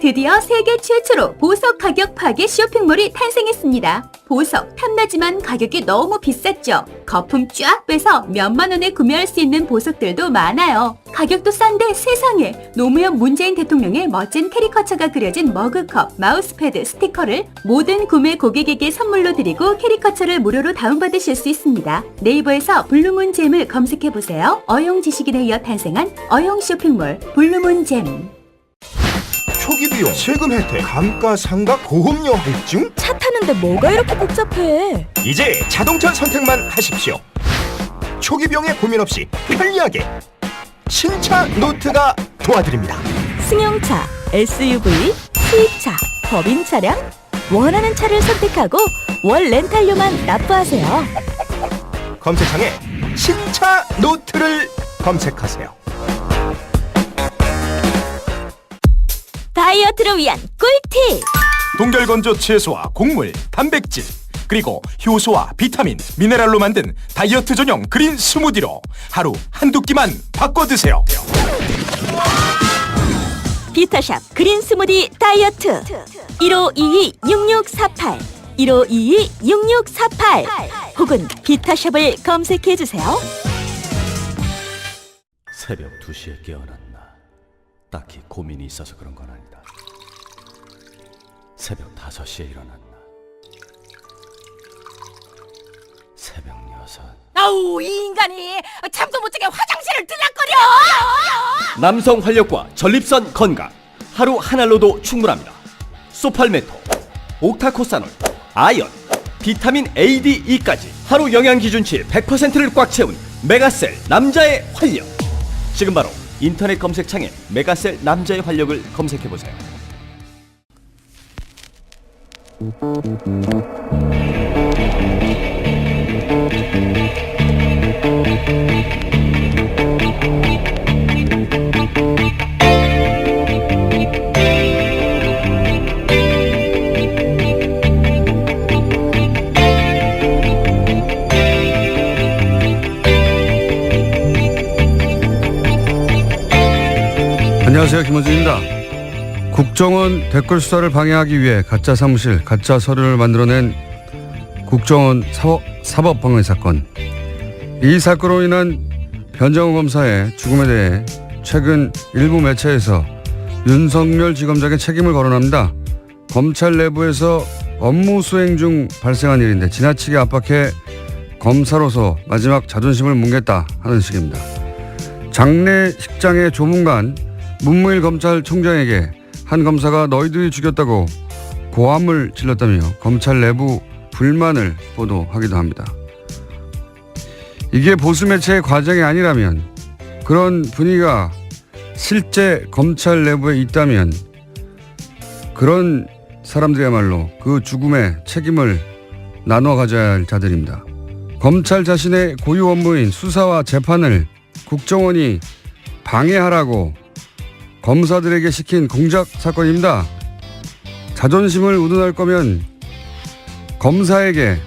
드디어 세계 최초로 보석 가격 파괴 쇼핑몰이 탄생했습니다. 보석 탐나지만 가격이 너무 비쌌죠. 거품 쫙 빼서 몇만 원에 구매할 수 있는 보석들도 많아요. 가격도 싼데 세상에, 노무현 문재인 대통령의 멋진 캐리커처가 그려진 머그컵, 마우스패드, 스티커를 모든 구매 고객에게 선물로 드리고 캐리커처를 무료로 다운받으실 수 있습니다. 네이버에서 블루문잼을 검색해보세요. 어용 지식인에 이어 탄생한 어용 쇼핑몰 블루문잼. 초기 비용, 세금 혜택, 감가상각, 보험료 할증? 차 타는데 뭐가 이렇게 복잡해? 이제 자동차 선택만 하십시오. 초기 비용에 고민 없이 편리하게 신차 노트가 도와드립니다. 승용차, SUV, 수입차, 법인 차량, 원하는 차를 선택하고 월 렌탈료만 납부하세요. 검색창에 신차 노트를 검색하세요. 다이어트를 위한 꿀팁! 동결건조 채소와 곡물, 단백질, 그리고 효소와 비타민, 미네랄로 만든 다이어트 전용 그린 스무디로 하루 한두 끼만 바꿔 드세요. 비타샵 그린 스무디 다이어트 1522-6648 1522-6648 혹은 비타샵을 검색해주세요. 새벽 2시에 깨어났나? 딱히 고민이 있어서 그런 건 아니다. 새벽 5시에 일어났나? 새벽 6. 아우, 이 인간이 잠도 못 자게 화장실을 들락거려. 남성 활력과 전립선 건강 하루 한 알로도 충분합니다. 소팔메토, 옥타코사놀, 아연, 비타민 A, D, E까지 하루 영양 기준치 100%를 꽉 채운 메가셀 남자의 활력. 지금 바로 인터넷 검색창에 메가셀 남자의 활력을 검색해보세요. 안녕하세요, 김원준입니다. 국정원 댓글 수사를 방해하기 위해 가짜 사무실, 가짜 서류를 만들어낸 국정원 사법방해 사건. 이 사건으로 인한 변정호 검사의 죽음에 대해 최근 일부 매체에서 윤석열 지검장의 책임을 거론합니다. 검찰 내부에서 업무 수행 중 발생한 일인데 지나치게 압박해 검사로서 마지막 자존심을 뭉갰다 하는 식입니다. 장례식장의 조문관 문무일 검찰총장에게 한 검사가 너희들이 죽였다고 고함을 질렀다며 검찰 내부 불만을 보도하기도 합니다. 이게 보수 매체의 과정이 아니라면, 그런 분위기가 실제 검찰 내부에 있다면 그런 사람들이야말로 그 죽음의 책임을 나눠 가져야 할 자들입니다. 검찰 자신의 고유 업무인 수사와 재판을 국정원이 방해하라고 검사들에게 시킨 공작 사건입니다. 자존심을 운운할 거면 검사에게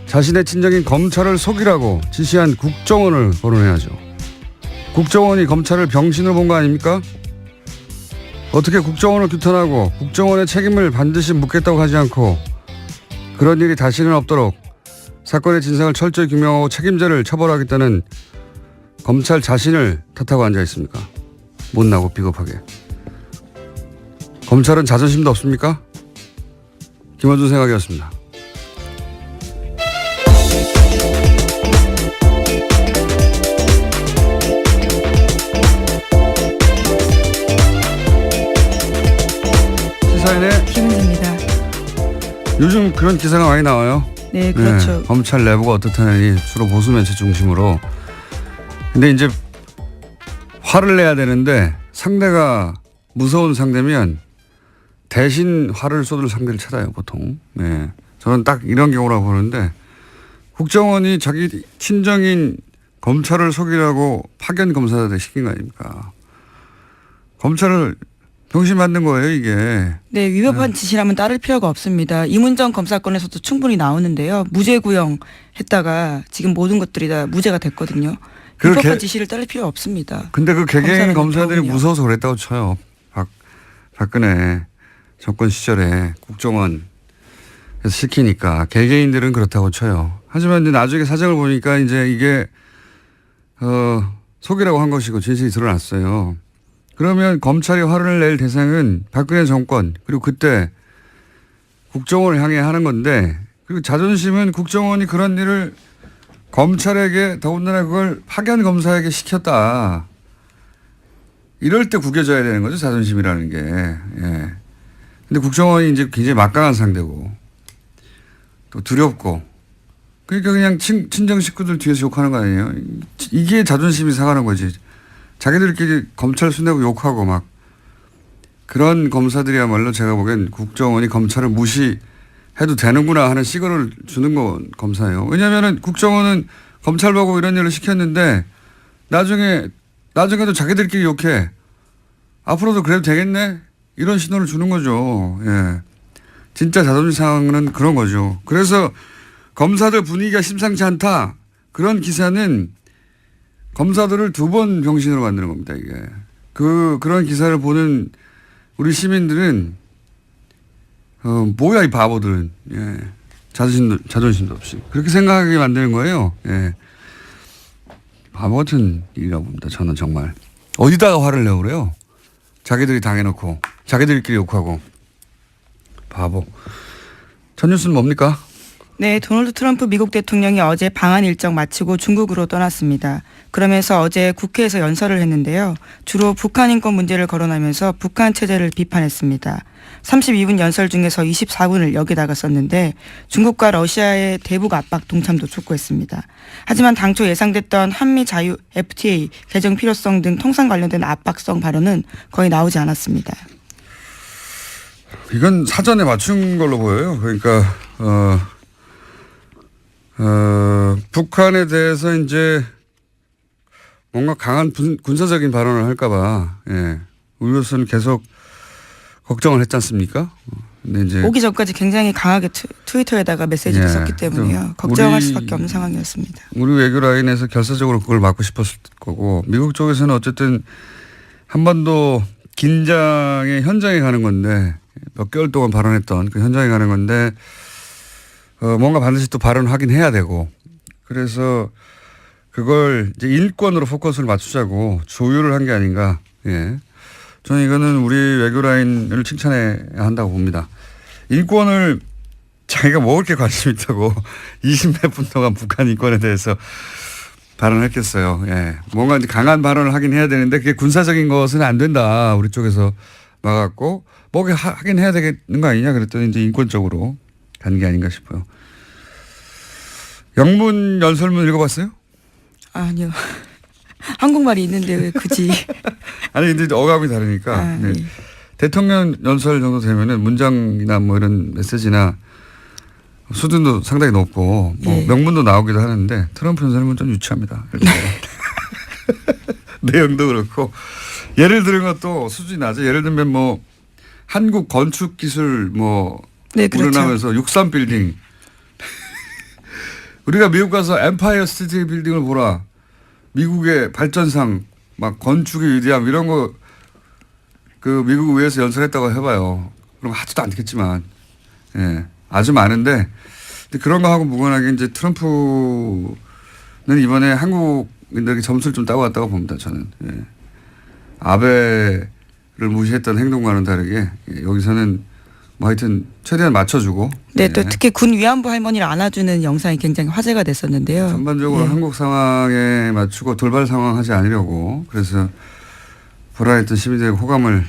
자신의 친정인 검찰을 속이라고 지시한 국정원을 거론해야죠. 국정원이 검찰을 병신으로 본 거 아닙니까? 어떻게 국정원을 규탄하고 국정원의 책임을 반드시 묻겠다고 하지 않고 그런 일이 다시는 없도록 사건의 진상을 철저히 규명하고 책임자를 처벌하겠다는 검찰 자신을 탓하고 앉아 있습니까? 못나고 비겁하게. 검찰은 자존심도 없습니까? 김원준 생각이었습니다. 시사인의 김은지입니다. 요즘 그런 기사가 많이 나와요. 네, 그렇죠. 네, 검찰 내부가 어떻다니 주로 보수 매체 중심으로. 근데 이제 화를 내야 되는데 상대가 무서운 상대면 대신 화를 쏟을 상대를 찾아요, 보통. 네. 저는 딱 이런 경우라고 보는데 국정원이 자기 친정인 검찰을 속이라고 파견 검사들 시킨 거 아닙니까? 검찰을 병신 만든 거예요, 이게. 네, 위법한 지시라면 따를 필요가 없습니다. 이문정 검사건에서도 충분히 나오는데요. 무죄 구형했다가 지금 모든 것들이 다 무죄가 됐거든요. 위법한 지시를 따를 필요 없습니다. 근데 그 개개인 검사들이 법은요. 무서워서 그랬다고 쳐요. 박근혜. 정권 시절에 국정원에서 시키니까 개개인들은 그렇다고 쳐요. 하지만 이제 나중에 사정을 보니까 이제 이게 속이라고 한 것이고 진실이 드러났어요. 그러면 검찰이 화를 낼 대상은 박근혜 정권 그리고 그때 국정원을 향해 하는 건데, 그리고 자존심은 국정원이 그런 일을 검찰에게, 더군다나 그걸 파견 검사에게 시켰다. 이럴 때 구겨져야 되는 거죠, 자존심이라는 게. 예. 근데 국정원이 이제 굉장히 막강한 상대고 또 두렵고, 그러니까 그냥 친정 식구들 뒤에서 욕하는 거 아니에요. 이게 자존심이 상하는 거지. 자기들끼리 검찰 순대고 욕하고 막 그런 검사들이야말로 제가 보기엔 국정원이 검찰을 무시해도 되는구나 하는 시그널을 주는 건 검사예요. 왜냐하면 국정원은 검찰 보고 이런 일을 시켰는데 나중에도 자기들끼리 욕해. 앞으로도 그래도 되겠네? 이런 신호를 주는 거죠. 예. 진짜 자존심 상황은 그런 거죠. 그래서 검사들 분위기가 심상치 않다. 그런 기사는 검사들을 2번 병신으로 만드는 겁니다, 이게. 그런 기사를 보는 우리 시민들은, 뭐야, 이 바보들은. 예. 자존심도 없이. 그렇게 생각하게 만드는 거예요. 예. 바보 같은 일이라고 봅니다, 저는 정말. 어디다가 화를 내고 그래요? 자기들이 당해놓고, 자기들끼리 욕하고. 바보. 첫 뉴스는 뭡니까? 네, 도널드 트럼프 미국 대통령이 어제 방한 일정 마치고 중국으로 떠났습니다. 그러면서 어제 국회에서 연설을 했는데요. 주로 북한 인권 문제를 거론하면서 북한 체제를 비판했습니다. 32분 연설 중에서 24분을 여기다가 썼는데 중국과 러시아의 대북 압박 동참도 촉구했습니다. 하지만 당초 예상됐던 한미 자유 FTA 개정 필요성 등 통상 관련된 압박성 발언은 거의 나오지 않았습니다. 이건 사전에 맞춘 걸로 보여요. 그러니까 북한에 대해서 이제 뭔가 강한 군사적인 발언을 할까봐, 예. 우리로서는 계속 걱정을 했지 않습니까? 근데 이제 오기 전까지 굉장히 강하게 트위터에다가 메시지를 썼기 때문에요. 걱정할 수밖에 없는 상황이었습니다. 우리 외교 라인에서 결사적으로 그걸 막고 싶었을 거고, 미국 쪽에서는 어쨌든 한반도 긴장의 현장에 가는 건데, 몇 개월 동안 발언했던 그 현장에 가는 건데, 뭔가 반드시 또 발언하긴 해야 되고, 그래서 그걸 이제 인권으로 포커스를 맞추자고 조율을 한 게 아닌가. 예. 저는 이거는 우리 외교 라인을 칭찬해야 한다고 봅니다. 인권을 자기가 뭐 그렇게 관심 있다고 20몇 분 동안 북한 인권에 대해서 발언했겠어요. 예. 뭔가 이제 강한 발언을 하긴 해야 되는데 그게 군사적인 것은 안 된다. 우리 쪽에서 막았고, 뭐 하긴 해야 되는 거 아니냐 그랬더니 이제 인권적으로 간 게 아닌가 싶어요. 영문 연설문 읽어봤어요? 아니요. 한국말이 있는데 왜 굳이. 아니 근데 어감이 다르니까. 네. 네. 대통령 연설 정도 되면은 문장이나 뭐 이런 메시지나 수준도 상당히 높고 뭐 네. 명문도 나오기도 하는데 트럼프 연설은 좀 유치합니다. 내용도 그렇고 예를 들은 것도 수준이 낮아요. 예를 들면 뭐 한국 건축 기술 뭐 네, 그렇죠. 우러나면서 63 빌딩. 우리가 미국 가서 엠파이어 스테이트 빌딩을 보라. 미국의 발전상 막 건축의 위대함 이런 거 그 미국 의회에서 연설했다고 해봐요. 그럼 하지도 않겠지만, 예, 아주 많은데 그런 거 하고 무관하게 이제 트럼프는 이번에 한국인들에게 점수를 좀 따고 봅니다. 저는. 예. 아베를 무시했던 행동과는 다르게 여기서는 뭐 하여튼 최대한 맞춰주고. 네, 예. 또 특히 군 위안부 할머니를 안아주는 영상이 굉장히 화제가 됐었는데요. 전반적으로 예. 한국 상황에 맞추고 돌발 상황 하지 않으려고 그래서 불안했던 시민들의 호감을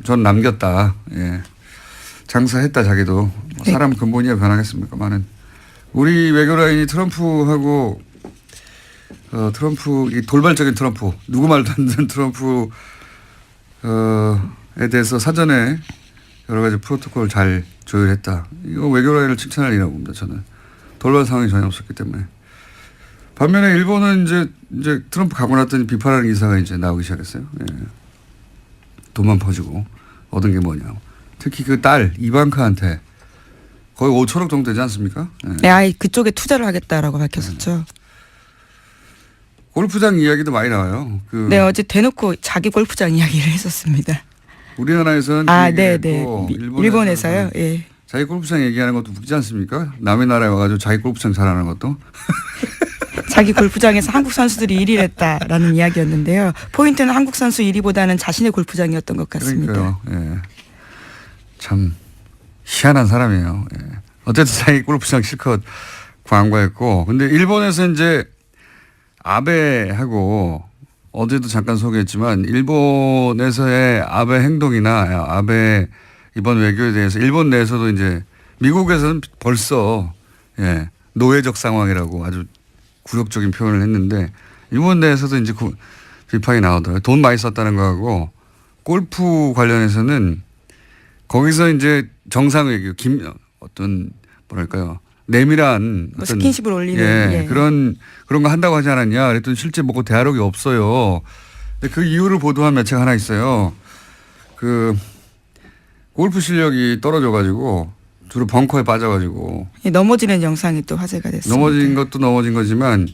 전 남겼다. 예. 장사했다 자기도. 네. 사람 근본이야 변하겠습니까만은 우리 외교 라인이 트럼프하고 트럼프 이 돌발적인 트럼프 누구 말도 안 듣는 트럼프에 대해서 사전에 여러 가지 프로토콜을 잘 조율했다. 이거 외교 라인을 칭찬할 일이라고 봅니다. 저는 돌발 상황이 전혀 없었기 때문에. 반면에 일본은 이제 트럼프 가고 났더니 비판하는 기사가 이제 나오기 시작했어요. 예. 돈만 퍼주고 얻은 게 뭐냐. 특히 그 딸 이방카한테 거의 5천억 정도 되지 않습니까? 예. 네, 아예 그쪽에 투자를 하겠다라고 밝혔었죠. 골프장 이야기도 많이 나와요. 네, 어제 대놓고 자기 골프장 이야기를 했었습니다. 우리나라에서는 아, 그 네, 얘기를 네. 했고 일본에서요. 예. 자기 골프장 얘기하는 것도 웃기지 않습니까? 남의 나라에 와가지고 자기 골프장 잘하는 것도. 자기 골프장에서 한국 선수들이 1위를 했다라는 이야기였는데요. 포인트는 한국 선수 1위보다는 자신의 골프장이었던 것 같습니다. 그러니까요. 예. 참 희한한 사람이에요. 예. 어쨌든 자기 골프장 실컷 광고했고, 근데 일본에서 이제 아베하고 어제도 잠깐 소개했지만 일본에서의 아베 행동이나 아베 이번 외교에 대해서 일본 내에서도 이제 미국에서는 벌써 노예적 상황이라고 아주 굴욕적인 표현을 했는데 일본 내에서도 이제 비판이 나오더라고요. 돈 많이 썼다는 거하고 골프 관련해서는 거기서 이제 정상 외교 어떤 뭐랄까요 내밀한 어떤 스킨십을 올리는 그런 거 한다고 하지 않았냐 그랬더니 실제 뭐고 대화록이 없어요. 근데 그 이유를 보도한 매체가 하나 있어요. 그 골프 실력이 떨어져가지고 주로 벙커에 빠져가지고 넘어지는 영상이 또 화제가 됐습니다. 넘어진 것도 넘어진 거지만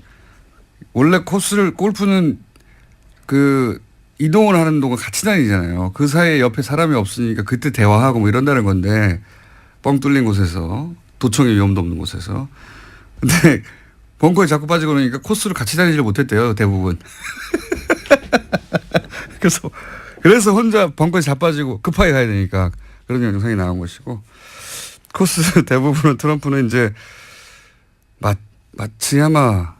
원래 골프는 그 이동을 하는 동안 같이 다니잖아요. 그 사이에 옆에 사람이 없으니까 그때 대화하고 뭐 이런다는 건데 뻥 뚫린 곳에서 도청의 위험도 없는 곳에서 근데 벙커에 자꾸 빠지고 그러니까 코스를 같이 다니지를 못했대요 대부분. 그래서 혼자 벙커에 자빠지고 급하게 가야 되니까 그런 영상이 나온 것이고 코스 대부분은 트럼프는 이제 마츠야마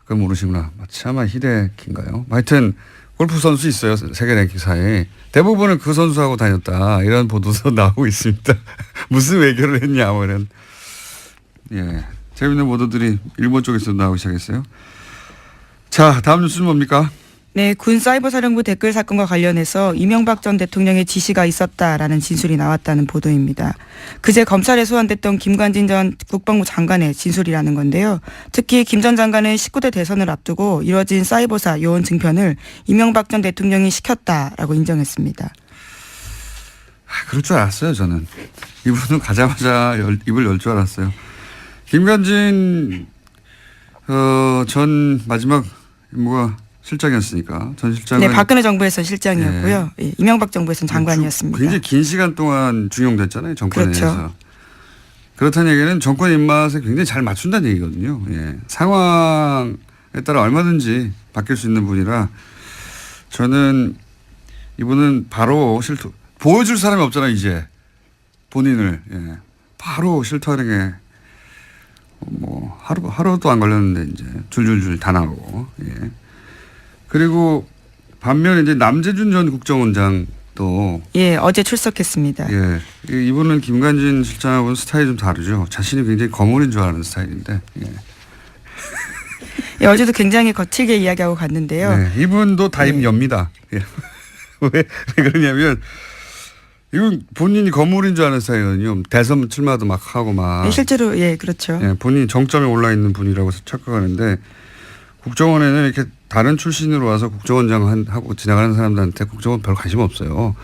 그건 모르시구나. 마츠야마 히데키인가요? 하여튼 골프 선수 있어요. 세계 랭킹사에. 대부분은 그 선수하고 다녔다. 이런 보도도 나오고 있습니다. 무슨 외교를 했냐 뭐 이런. 예, 재밌는 보도들이 일본 쪽에서 나오기 시작했어요. 자, 다음 뉴스는 뭡니까? 네, 군 사이버사령부 댓글 사건과 관련해서 이명박 전 대통령의 지시가 있었다라는 진술이 나왔다는 보도입니다. 그제 검찰에 소환됐던 김관진 전 국방부 장관의 진술이라는 건데요. 특히 김 전 장관은 19대 대선을 앞두고 이뤄진 사이버사 요원 증편을 이명박 전 대통령이 시켰다라고 인정했습니다. 그럴 줄 알았어요, 저는. 이분은 가자마자 입을 열 줄 알았어요. 김관진 전 마지막 임무가 실장이었으니까 전 실장은 네, 박근혜 정부에서 실장이었고요. 예, 이명박 정부에서는 장관이었습니다. 굉장히 긴 시간 동안 중용됐잖아요. 정권에 그렇죠. 의해서. 그렇다는 얘기는 정권 입맛에 굉장히 잘 맞춘다는 얘기거든요. 예. 상황에 따라 얼마든지 바뀔 수 있는 분이라 저는 이분은 바로 보여줄 사람이 없잖아요. 이제 본인을. 예. 바로 실토하는 게 뭐 하루도 안 걸렸는데 이제 줄줄줄 다 나오고. 예. 그리고 반면에 이제 남재준 전 국정원장도 어제 출석했습니다. 예, 이분은 김관진 실장하고는 스타일이 좀 다르죠. 자신이 굉장히 거물인 줄 아는 스타일인데. 예, 어제도 굉장히 거칠게 이야기하고 갔는데요. 네, 이분도 다임 엽니다. 예. 왜 그러냐면 이분 본인이 거물인 줄 아는 스타일이거든요. 대선 출마도 막 하고 막. 실제로 그렇죠. 예, 본인이 정점에 올라 있는 분이라고 착각하는데 국정원에는 이렇게 다른 출신으로 와서 국정원장 하고 지나가는 사람들한테 국정원 별 관심 없어요.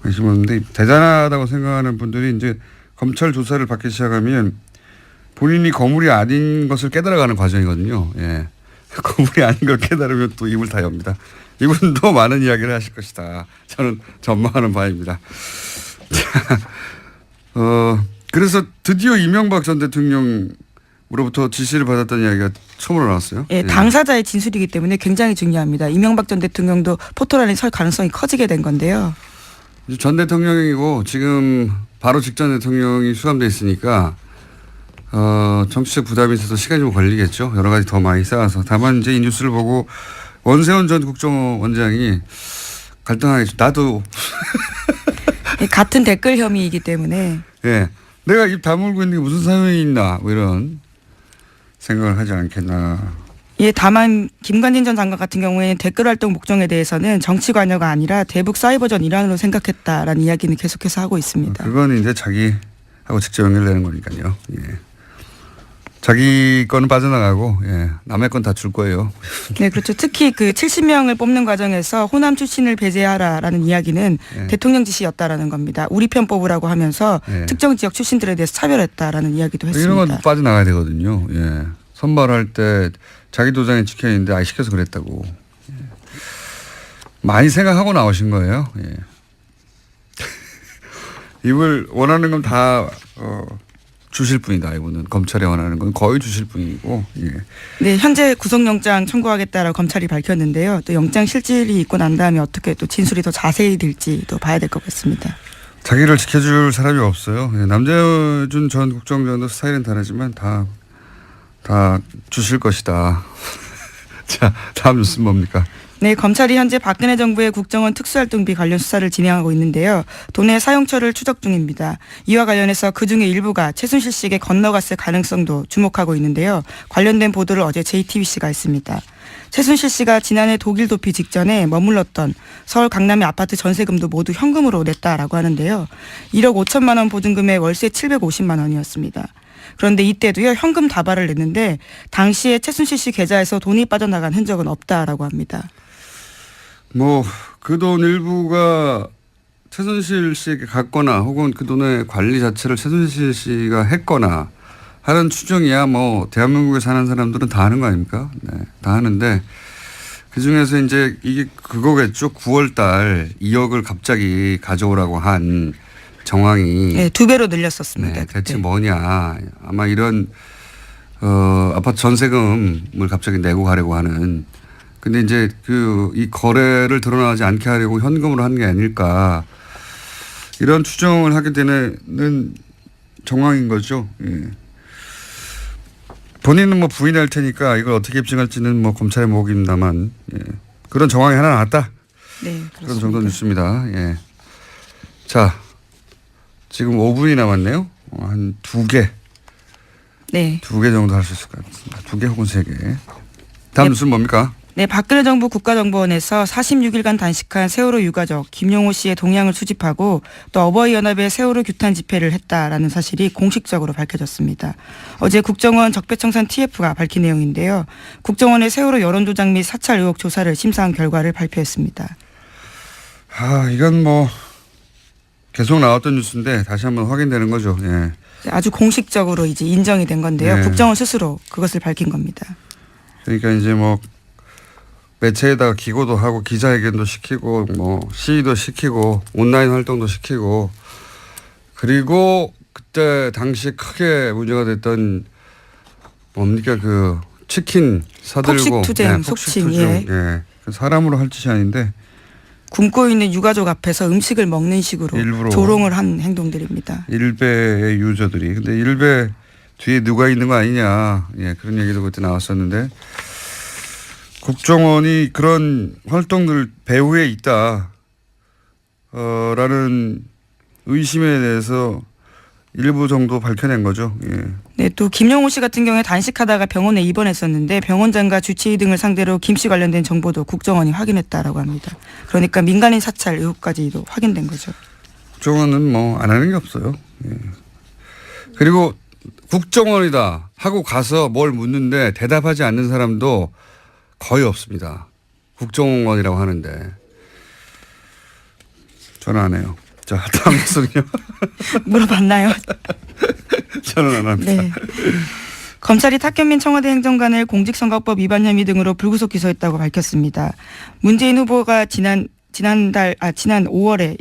관심 없는데 대단하다고 생각하는 분들이 이제 검찰 조사를 받기 시작하면 본인이 거물이 아닌 것을 깨달아가는 과정이거든요. 예. 거물이 아닌 걸 깨달으면 또 입을 다 엽니다. 이분도 많은 이야기를 하실 것이다. 저는 전망하는 바입니다. 그래서 드디어 이명박 전 대통령으로부터 지시를 받았다는 이야기가 처음으로 나왔어요. 예, 당사자의 진술이기 때문에 굉장히 중요합니다. 이명박 전 대통령도 포토라인에 설 가능성이 커지게 된 건데요. 전 대통령이고 지금 바로 직전 대통령이 수감돼 있으니까 정치적 부담이 있어서 시간이 좀 걸리겠죠. 여러 가지 더 많이 쌓아서. 다만 이제 이 뉴스를 보고 원세훈 전 국정원장이 갈등하겠죠. 나도 같은 댓글 혐의이기 때문에. 예, 내가 입 다물고 있는 게 무슨 사연이 있나 뭐 이런 생각을 하지 않겠나. 예, 다만 김관진 전 장관 같은 경우에는 댓글 활동 목적에 대해서는 정치 관여가 아니라 대북 사이버전 일환으로 생각했다라는 이야기는 계속해서 하고 있습니다. 그건 이제 자기하고 직접 연결되는 거니까요. 예. 자기 거는 빠져나가고 남의 건 다 줄 거예요. 네, 그렇죠. 특히 그 70명을 뽑는 과정에서 호남 출신을 배제하라라는 이야기는 대통령 지시였다라는 겁니다. 우리 편 뽑으라고 하면서 특정 지역 출신들에 대해서 차별했다라는 이야기도 했습니다. 이런 건 빠져나가야 되거든요. 예. 선발할 때 자기 도장에 찍혀 있는데 시켜서 그랬다고. 많이 생각하고 나오신 거예요. 예. 입을 원하는 건 다 주실 분이다. 이분은 검찰이 원하는 건 거의 주실 분이고. 예. 네, 현재 구속영장 청구하겠다라고 검찰이 밝혔는데요. 또 영장 실질이 있고 난 다음에 어떻게 또 진술이 더 자세히 될지 또 봐야 될 것 같습니다. 자기를 지켜줄 사람이 없어요. 예, 남재준 전 국정원장도 스타일은 다르지만 다 주실 것이다. 자, 다음 뉴스는 뭡니까? 네, 검찰이 현재 박근혜 정부의 국정원 특수활동비 관련 수사를 진행하고 있는데요. 돈의 사용처를 추적 중입니다. 이와 관련해서 그중에 일부가 최순실 씨에게 건너갔을 가능성도 주목하고 있는데요. 관련된 보도를 어제 JTBC가 했습니다. 최순실 씨가 지난해 독일 도피 직전에 머물렀던 서울 강남의 아파트 전세금도 모두 현금으로 냈다라고 하는데요. 1억 5천만 원 보증금에 월세 750만 원이었습니다. 그런데 이때도요, 현금 다발을 냈는데 당시에 최순실 씨 계좌에서 돈이 빠져나간 흔적은 없다라고 합니다. 뭐 그 돈 일부가 최순실 씨에게 갔거나 혹은 그 돈의 관리 자체를 최순실 씨가 했거나 하는 추정이야 뭐 대한민국에 사는 사람들은 다 하는 거 아닙니까? 네, 다 하는데 그중에서 이제 이게 그거겠죠. 9월 달 2억을 갑자기 가져오라고 한 정황이 네, 2배로 늘렸었습니다. 네, 대체 그때. 뭐냐. 아마 이런 아파트 전세금을 갑자기 내고 가려고 하는 근데 이제 이 거래를 드러나지 않게 하려고 현금으로 하는 게 아닐까 이런 추정을 하게 되는 정황인 거죠. 예. 본인은 뭐 부인할 테니까 이걸 어떻게 입증할지는 뭐 검찰의 목입니다만 예. 그런 정황이 하나 나왔다. 네, 그렇습니다. 그런 정도 뉴스입니다. 예. 자, 지금 5분이 남았네요. 한 2개. 네. 2개 정도 할 수 있을 것 같습니다. 2개 혹은 3개. 다음 뉴스는 뭡니까? 네, 박근혜 정부 국가정보원에서 46일간 단식한 세월호 유가족 김용호 씨의 동향을 수집하고 또 어버이연합의 세월호 규탄 집회를 했다라는 사실이 공식적으로 밝혀졌습니다. 어제 국정원 적폐청산 TF가 밝힌 내용인데요. 국정원의 세월호 여론조작 및 사찰 의혹 조사를 심사한 결과를 발표했습니다. 이건 뭐 계속 나왔던 뉴스인데 다시 한번 확인되는 거죠. 예. 아주 공식적으로 이제 인정이 된 건데요. 네. 국정원 스스로 그것을 밝힌 겁니다. 그러니까 이제 뭐 매체에다가 기고도 하고 기자회견도 시키고 뭐 시위도 시키고 온라인 활동도 시키고 그리고 그때 당시 크게 문제가 됐던 뭡니까 그 치킨 사들고 폭식투쟁, 속칭, 예. 예. 사람으로 할 짓이 아닌데 굶고 있는 유가족 앞에서 음식을 먹는 식으로 일부러 조롱을 한 행동들입니다. 일베의 유저들이 근데 일베 뒤에 누가 있는 거 아니냐 예, 그런 얘기도 그때 나왔었는데 국정원이 그런 활동들 배후에 있다 라는 의심에 대해서 일부 정도 밝혀낸 거죠. 예. 네, 또 김용호 씨 같은 경우에 단식하다가 병원에 입원했었는데 병원장과 주치의 등을 상대로 김 씨 관련된 정보도 국정원이 확인했다라고 합니다. 그러니까 민간인 사찰 의혹까지도 확인된 거죠. 국정원은 뭐 안 하는 게 없어요. 예. 그리고 국정원이다 하고 가서 뭘 묻는데 대답하지 않는 사람도 거의 없습니다. 국정원이라고 하는데 저는 안 해요. 자, 다음 뉴스는요. 물어봤나요? 저는 안 합니다. 네. 검찰이 탁현민 청와대 행정관을 공직선거법 위반 혐의 등으로 불구속 기소했다고 밝혔습니다. 문재인 후보가 지난 5월에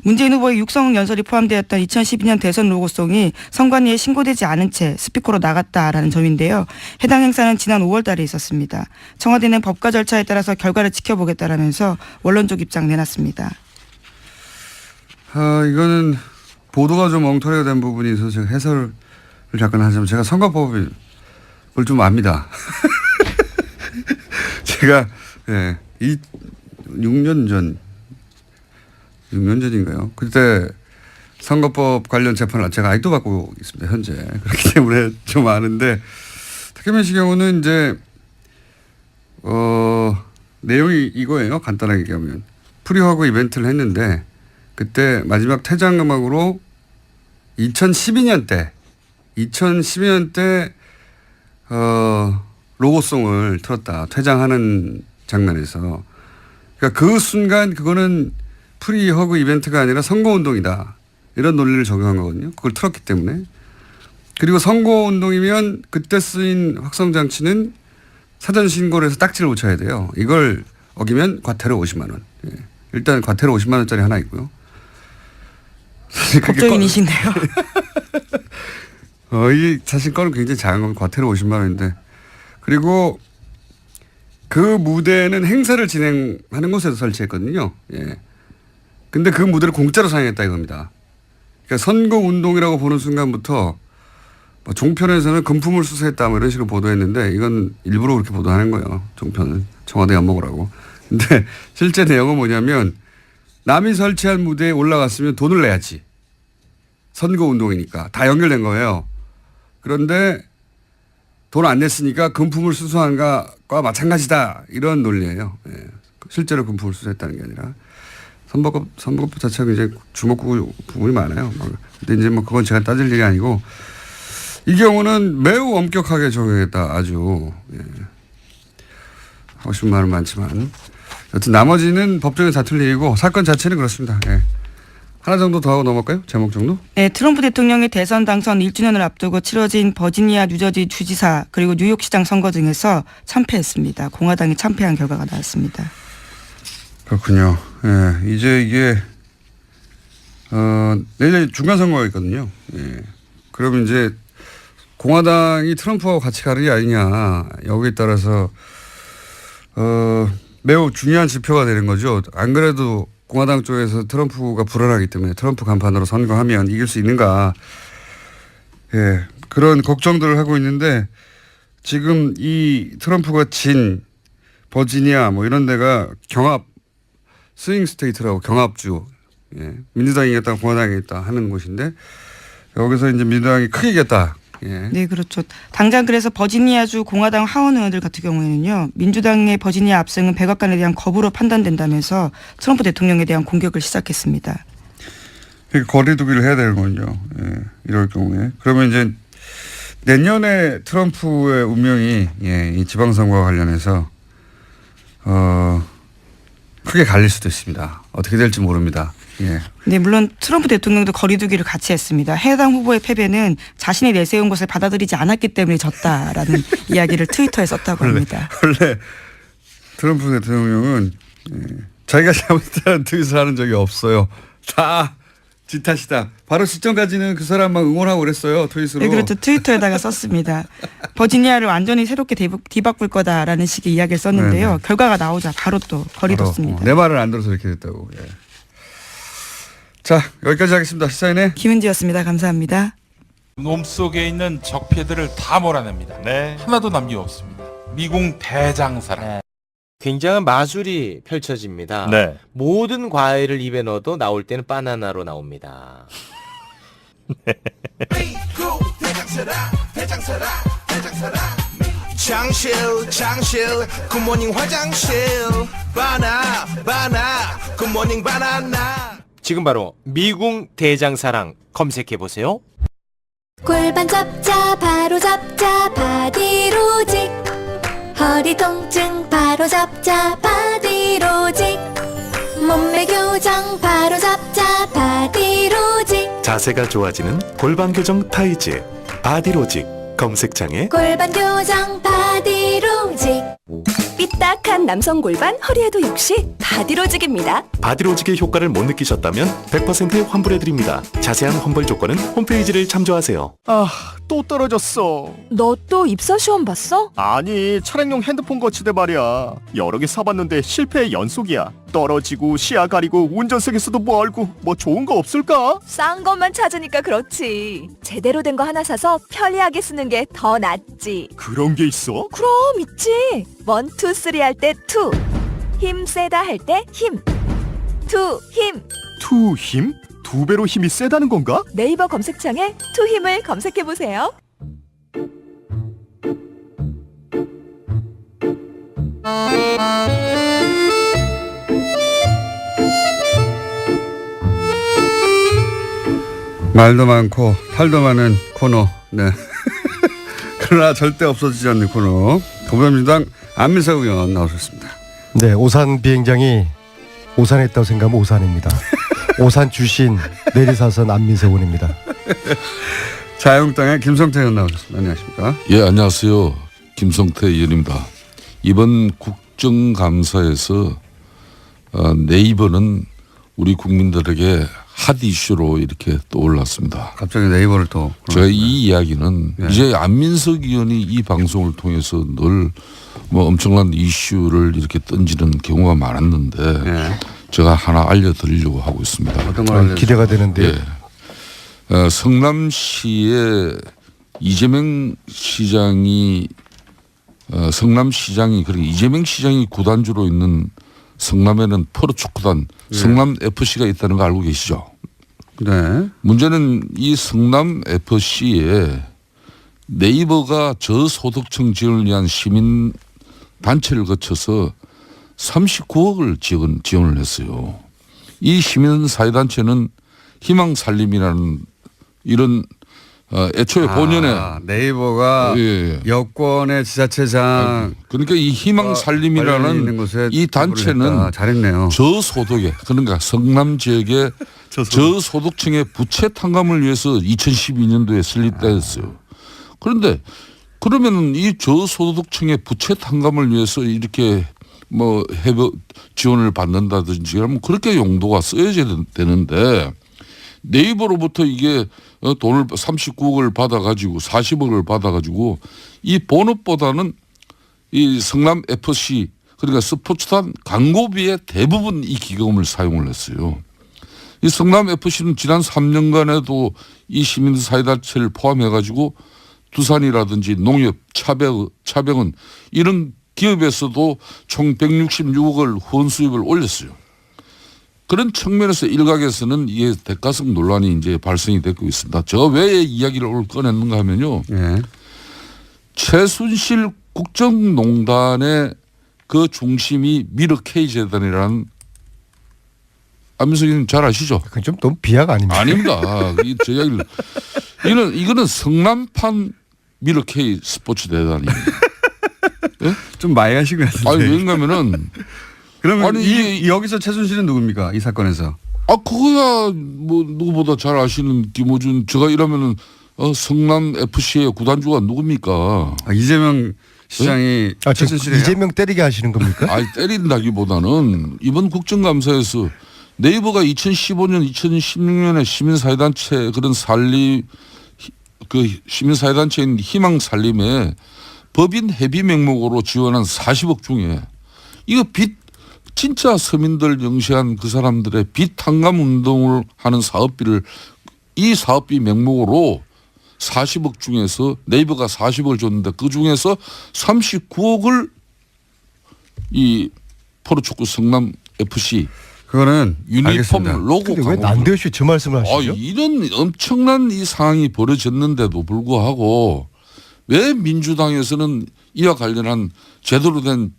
문재인 후보의 육성 연설이 포함되었던 2012년 대선 로고송이 선관위에 신고되지 않은 채 스피커로 나갔다라는 점인데요. 해당 행사는 지난 5월 달에 있었습니다. 청와대는 법과 절차에 따라서 결과를 지켜보겠다라면서 원론적 입장 내놨습니다. 이거는 보도가 좀 엉터리가 된 부분이 있어서 제가 해설을 잠깐 하자면 제가 선거법을 좀 압니다. 제가 6년 전인가요? 그때 선거법 관련 재판을 제가 아직도 받고 있습니다. 현재. 그렇기 때문에 좀 아는데 탁현민 씨 경우는 이제 내용이 이거예요. 간단하게 얘기하면. 프리허그 이벤트를 했는데 그때 마지막 퇴장 음악으로 2012년 때 로고송을 틀었다. 퇴장하는 장면에서. 그러니까 그 순간 그거는 프리허그 이벤트가 아니라 선거운동이다. 이런 논리를 적용한 거거든요. 그걸 틀었기 때문에. 그리고 선거운동이면 그때 쓰인 확성장치는 사전 신고를 해서 딱지를 붙여야 돼요. 이걸 어기면 과태료 50만 원. 예. 일단 과태료 50만 원짜리 하나 있고요. 법조인이신데요. 이 사실 건은 굉장히 작은 건 과태료 50만 원인데 그리고 그 무대는 행사를 진행하는 곳에서 설치했거든요. 예. 근데 그 무대를 공짜로 사용했다 이겁니다. 그러니까 선거 운동이라고 보는 순간부터 뭐 종편에서는 금품을 수수했다 뭐 이런 식으로 보도했는데 이건 일부러 그렇게 보도하는 거예요. 종편은 청와대 엿먹으라고. 근데 실제 내용은 뭐냐면 남이 설치한 무대에 올라갔으면 돈을 내야지. 선거 운동이니까 다 연결된 거예요. 그런데 돈 안 냈으니까 금품을 수수한 것과 마찬가지다 이런 논리예요. 예. 실제로 금품을 수수했다는 게 아니라 선거법 자체가 굉장히 주목구 부분이 많아요. 근데 이제 뭐 그건 제가 따질 일이 아니고 이 경우는 매우 엄격하게 적용했다. 아주 예. 하고 싶은 말은 많지만 여튼 나머지는 법정에서 다툴 일이고 사건 자체는 그렇습니다. 예. 하나 정도 더 하고 넘어갈까요? 제목 정도? 네, 트럼프 대통령의 대선 당선 1주년을 앞두고 치러진 버지니아 뉴저지 주지사 그리고 뉴욕시장 선거 등에서 참패했습니다. 공화당이 참패한 결과가 나왔습니다. 그렇군요. 예. 이제 이게 내일 중간 선거가 있거든요. 예. 그럼 이제 공화당이 트럼프하고 같이 가느냐 아니냐 여기에 따라서 매우 중요한 지표가 되는 거죠. 안 그래도 공화당 쪽에서 트럼프가 불안하기 때문에 트럼프 간판으로 선거하면 이길 수 있는가. 예, 그런 걱정들을 하고 있는데 지금 이 트럼프가 진 버지니아 뭐 이런 데가 경합 스윙 스테이트라고 경합주. 예, 민주당이 이겼다 공화당이 이겼다 하는 곳인데 여기서 이제 민주당이 크게 이겼다. 예. 네, 그렇죠. 당장 그래서 버지니아주 공화당 하원 의원들 같은 경우에는요. 민주당의 버지니아 압승은 백악관에 대한 거부로 판단된다면서 트럼프 대통령에 대한 공격을 시작했습니다. 그러니까 거리두기를 해야 되는군요. 예, 이럴 경우에. 그러면 이제 내년에 트럼프의 운명이 예, 이 지방선거와 관련해서 크게 갈릴 수도 있습니다. 어떻게 될지 모릅니다. 예. 네, 물론 트럼프 대통령도 거리두기를 같이 했습니다. 해당 후보의 패배는 자신이 내세운 것을 받아들이지 않았기 때문에 졌다라는 이야기를 트위터에 썼다고 합니다. 원래 트럼프 대통령은 예, 자기가 잘못했다는 트윗을 하는 적이 없어요. 다 지 탓이다. 바로 직전까지는 그 사람만 응원하고 그랬어요. 트윗으로. 네, 그렇죠. 트위터에다가 썼습니다. 버지니아를 완전히 새롭게 뒤바꿀 거다라는 식의 이야기를 썼는데요. 네네. 결과가 나오자 바로 또 거리뒀습니다. 내 말을 안 들어서 이렇게 됐다고. 예. 자, 여기까지 하겠습니다. 시사인의 김은지였습니다. 감사합니다. 몸속에 있는 적폐들을 다 몰아냅니다. 하나도 남김없습니다. 미궁 대장사랑. 굉장한 마술이 펼쳐집니다. 모든 과일을 입에 넣어도 나올 때는 바나나로 나옵니다. 장실 굿모닝 화장실 바나 굿모닝 바나나. 지금 바로 미궁 대장사랑 검색해보세요. 골반 잡자 바로 잡자 바디로직, 허리 통증 바로 잡자 바디로직, 몸매 교정 바로 잡자 바디로직, 자세가 좋아지는 골반 교정 타이즈 바디로직. 검색창에 골반 교정 바디로직. 삐딱한 남성 골반 허리에도 역시 바디로직입니다. 바디로직의 효과를 못 느끼셨다면 100% 환불해드립니다. 자세한 환불 조건은 홈페이지를 참조하세요. 또 떨어졌어. 너 또 입사 시험 봤어? 아니, 차량용 핸드폰 거치대 말이야. 여러 개 사봤는데 실패의 연속이야. 떨어지고 시야 가리고 운전석에서도 뭐 알고 뭐 좋은 거 없을까? 싼 것만 찾으니까 그렇지. 제대로 된 거 하나 사서 편리하게 쓰는 게 더 낫지. 그런 게 있어? 그럼 있지. 1, 2, 3 할 때 2. 힘 세다 할 때 힘. 2 힘. 투 힘? 2배로 힘이 세다는 건가? 네이버 검색창에 2 힘을 검색해 보세요. 말도 많고 탈도 많은 코너. 네. 그러나 절대 없어지지 않는 코너. 더불어민주당 안민석 의원 나오셨습니다. 네, 오산 비행장이 오산했다고 생각하면 오산입니다. 오산 주신 내리사선 안민석 의원입니다. 자유한국당의 김성태 의원 나오셨습니다. 안녕하십니까? 예, 안녕하세요. 김성태 의원입니다. 이번 국정감사에서 네이버는 우리 국민들에게 핫 이슈로 이렇게 떠올랐습니다. 갑자기 네이버를 또. 제가 이 이야기는 네. 이제 안민석 의원이 이 방송을 통해서 늘 뭐 엄청난 이슈를 이렇게 던지는 경우가 많았는데 네. 제가 하나 알려드리려고 하고 있습니다. 어떤 걸 기대가 되는데. 성남시에 이재명 시장이 성남시장이 그리고 이재명 시장이 구단주로 있는 성남에는 프로축구단 성남 FC가 있다는 거 알고 계시죠? 네. 문제는 이 성남 FC에 네이버가 저소득층 지원을 위한 시민 단체를 거쳐서 39억을 지원을 했어요. 이 시민 사회단체는 희망살림이라는 이런 애초에 본연의 네이버가 여권의 지자체장 그러니까 이 희망살림이라는 이 단체는 잘했네요. 저소득에 그러니까 성남 지역의 저소득층의 부채 탕감을 위해서 2012년도에 설립됐어요. 그런데 그러면은 이 저소득층의 부채 탕감을 위해서 이렇게 뭐 해외 지원을 받는다든지 그러면 그렇게 용도가 쓰여져야 되는데 네이버로부터 이게 돈을 39억을 받아가지고 40억을 받아가지고 이 본업보다는 이 성남 FC 그러니까 스포츠단 광고비의 대부분 이 기금을 사용을 했어요. 이 성남 FC는 지난 3년간에도 이 시민사회단체를 포함해가지고 두산이라든지 농협, 차병은 이런 기업에서도 총 166억을 후원 수입을 올렸어요. 그런 측면에서 일각에서는 이게 대가성 논란이 이제 발생이 되고 있습니다. 제가 왜 이야기를 오늘 꺼냈는가 하면요. 최순실 국정농단의 그 중심이 미르 K재단이라는 안민석 의원님 잘 아시죠? 그건 좀 너무 비약 아닙니까? 아닙니다. 제 이야기를 이거는 성남판 미르 K 스포츠 대단입니다. 네? 좀 많이 하신 것 같은데. 아니 왜냐면은 그러면 여기서 최순실은 누굽니까? 이 사건에서. 그거야 뭐 누구보다 잘 아시는 김호준 제가 이러면은 성남 FC의 구단주가 누굽니까? 이재명 시장이 최순실이에요? 이재명 때리게 하시는 겁니까? 아니 때린다기보다는 이번 국정감사에서 네이버가 2015년, 2016년에 시민사회단체 그런 그 시민사회단체인 희망살림에 법인 회비 명목으로 지원한 40억 중에 이거 진짜 서민들 영시한 그 사람들의 빚 탕감 운동을 하는 사업비를 이 사업비 명목으로 40억 중에서 네이버가 40억을 줬는데 그 중에서 39억을 이 프로축구 성남 FC 그거는 유니폼 알겠습니다. 로고 왜 난데없이 저 말씀을 하시죠? 이런 엄청난 이 상황이 벌어졌는데도 불구하고 왜 민주당에서는 이와 관련한 제대로 된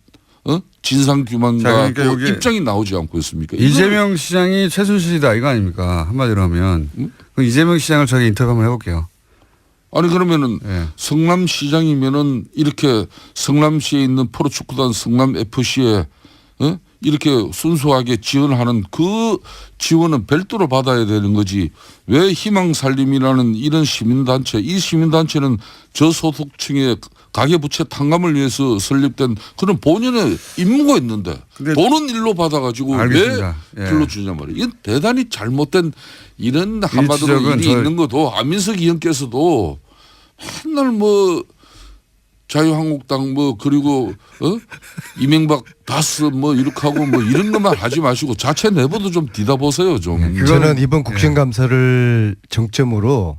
진상규명과 그러니까 입장이 나오지 않고 있습니까? 이재명 시장이 최순실이다 이거 아닙니까? 한마디로 하면 그럼 이재명 시장을 저희 인터뷰 한번 해볼게요. 아니 그러면은 성남시장이면은 이렇게 성남시에 있는 프로축구단 성남 FC에 이렇게 순수하게 지원하는 그 지원은 별도로 받아야 되는 거지. 왜 희망살림이라는 이런 시민단체, 이 시민단체는 저소득층의 가계부채 탕감을 위해서 설립된 그런 본연의 임무가 있는데 돈은 일로 받아가지고 알겠습니다. 왜 불러주냐 말이에요. 이건 대단히 잘못된 이런 한마디로 일이 있는 것도 안민석 의원께서도 맨날 뭐 자유한국당 뭐 그리고 이명박 다스 뭐 이렇게 하고 뭐 이런 것만 하지 마시고 자체 내부도 좀 뒤다보세요 좀. 저는 이번 국정감사를 정점으로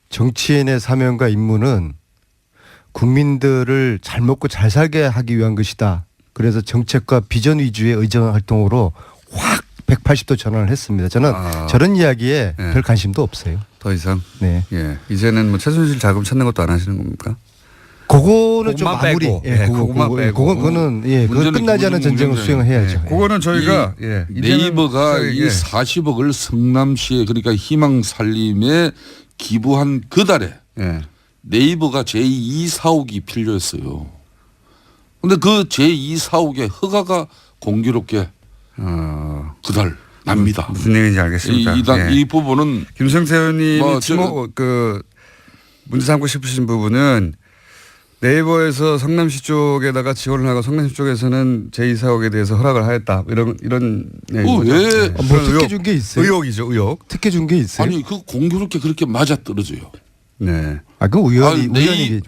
정치인의 사명과 임무는 국민들을 잘 먹고 잘 살게 하기 위한 것이다. 그래서 정책과 비전 위주의 의정 활동으로 확 180도 전환을 했습니다. 저는 저런 이야기에 별 관심도 없어요. 더 이상. 네. 이제는 뭐 최순실 자금 찾는 것도 안 하시는 겁니까? 그거는 좀 마무리. 그거만 빼고. 그거는 그건 끝나지 않은 전쟁을 수행을 해야죠. 그거는 저희가 네이버가 이 40억을 성남시에 그러니까 희망살림에 기부한 그 달에 네이버가 제2 사옥이 필요했어요. 그런데 그 제2 사옥의 허가가 공교롭게 그달 납니다. 무슨 얘기인지 알겠습니다. 이 부분은 김성태 의원님이 문제 삼고 싶으신 부분은 네이버에서 성남시 쪽에다가 지원을 하고 성남시 쪽에서는 제2사옥에 대해서 허락을 하였다. 이런 왜? 뭐 특혜 준 게 있어요? 의혹이죠, 의혹. 특혜 준 게 있어요? 아니 그 공교롭게 그렇게 맞아 떨어져요. 네. 그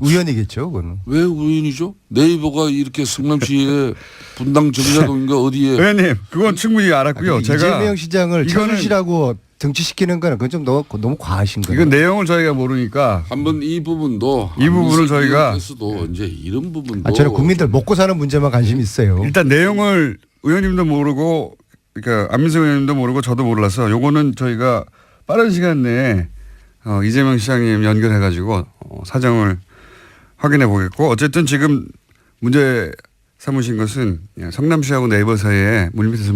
우연이겠죠, 그거는. 왜 우연이죠? 네이버가 이렇게 성남시의 분당 정자동인가 어디에? 의원님, 그건 충분히 알았고요. 제가 이재명 시장을 최순실하고 정치시키는 거는 그건 좀 너무 과하신 거예요. 이건 내용을 저희가 모르니까 한번 이 부분도 이 부분을 저희가 도 이제 이런 부분도 저는 국민들 먹고 사는 문제만 관심이 있어요. 일단 내용을 의원님도 모르고 그러니까 안민석 의원님도 모르고 저도 몰라서 요거는 저희가 빠른 시간 내에 이재명 시장님 연결해가지고 사정을 확인해 보겠고 어쨌든 지금 문제 삼으신 것은 성남시하고 네이버 사이에 물밑에서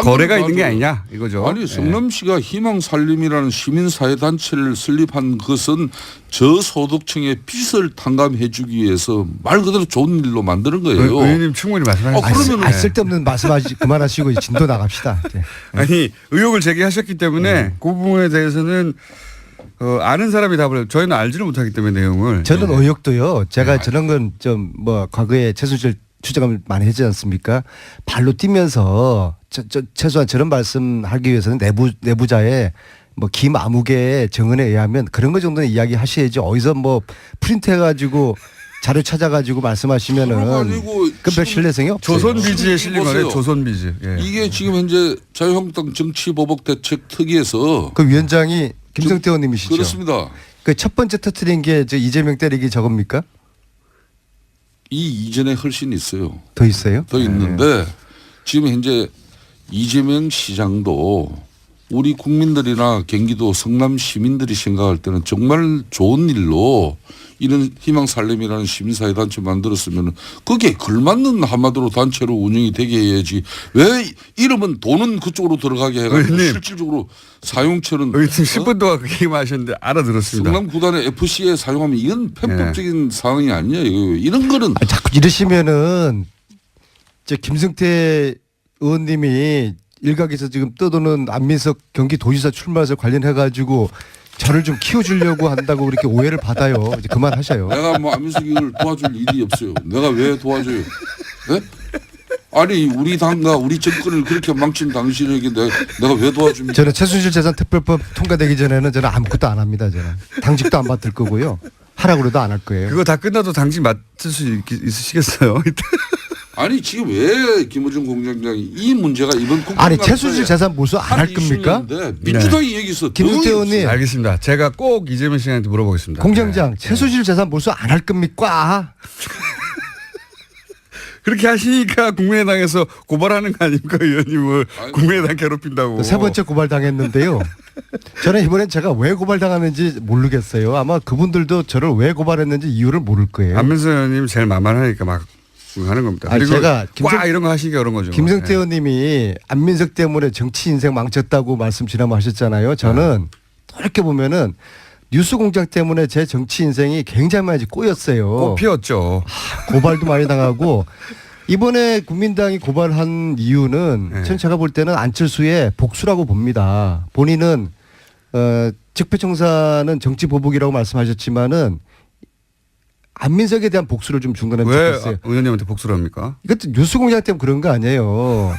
거래가 있는 게 아니냐 이거죠. 아니 성남시가 희망살림이라는 시민사회단체를 설립한 것은 저소득층의 빚을 탕감해주기 위해서 말 그대로 좋은 일로 만드는 거예요. 의원님 충분히 말씀하셨어요. 그러면 쓸데없는 말씀하시 그만하시고 진도 나갑시다. 아니 의혹을 제기하셨기 때문에 그 부분에 대해서는 아는 사람이 답을 저희는 알지를 못하기 때문에 내용을 저는 의혹도요. 제가 저런 건 좀 뭐 과거에 최순실 추적을 많이 했지 않습니까? 발로 뛰면서 최소한 저런 말씀하기 위해서는 내부자의 뭐 김아무개의 증언에 의하면 그런 거 정도는 이야기하셔야지 어디서 뭐 프린트해가지고 자료 찾아가지고 말씀하시면은 그별 신뢰성이 없어요. 조선비즈에 실린 거네요. 조선비즈. 예. 이게 지금 현재 자유한국당 정치보복대책 특위에서 그 위원장이 김성태 의원님이시죠? 그렇습니다. 그 첫 번째 터트린 게 저 이재명 때리기 저겁니까? 이 이전에 훨씬 있어요. 더 있어요? 더 있는데 지금 현재 이재명 시장도 우리 국민들이나 경기도 성남 시민들이 생각할 때는 정말 좋은 일로 이런 희망살림이라는 시민사회단체 만들었으면 그게 걸맞는 한마디로 단체로 운영이 되게 해야지 왜 이러면 돈은 그쪽으로 들어가게 해가지고 실질적으로 사용처는 10분 동안 그 얘기만 하셨는데 알아들었습니다. 성남 구단의 FC에 사용하면 이건 편법적인 상황이 아니에요. 이런 거는 자꾸 이러시면은 김성태 의원님이 일각에서 지금 떠도는 안민석 경기도지사 출마해서 관련해가지고 저를 좀 키워주려고 한다고 그렇게 오해를 받아요. 이제 그만하셔요. 내가 뭐 안민석이를 도와줄 일이 없어요. 내가 왜 도와줘요? 네? 아니 우리 당과 우리 정권을 그렇게 망친 당신에게 내가 왜 도와줍니까? 저는 최순실 재산 특별법 통과되기 전에는 저는 아무것도 안 합니다. 저는 당직도 안 맡을 거고요. 하라고 그래도 안 할 거예요. 그거 다 끝나도 당직 맡을 수 있으시겠어요? 아니 지금 왜 김어준 공장장이 이 문제가 이번 국회 아니 최순실 재산 몰수 안 할 겁니까? 민주당이 얘기했어. 김성태 의원님. 알겠습니다. 제가 꼭 이재명 씨한테 물어보겠습니다. 공장장 최순실 재산 몰수 안 할 겁니까? 그렇게 하시니까 국민의당에서 고발하는 거 아닙니까 의원님을 국민의당 괴롭힌다고. 세 번째 고발 당했는데요. 저는 이번엔 제가 왜 고발당하는지 모르겠어요. 아마 그분들도 저를 왜 고발했는지 이유를 모를 거예요. 안민석 의원님 제일 만만하니까 막 하는 겁니다. 아니, 그리고 제가 이런 거 하시기가 그런 거죠. 김성태 의원님이 안민석 때문에 정치 인생 망쳤다고 말씀 지난번 하셨잖아요. 저는 이렇게 보면은 뉴스공장 때문에 제 정치 인생이 굉장히 많이 꼬였어요. 꽃피었죠. 고발도 많이 당하고 이번에 국민당이 고발한 이유는 전 제가 볼 때는 안철수의 복수라고 봅니다. 본인은 적폐청산은 정치 보복이라고 말씀하셨지만은 안민석에 대한 복수를 좀 중간에 왜 의원님한테 복수를 합니까? 이것도 뉴스공장 때문에 그런 거 아니에요.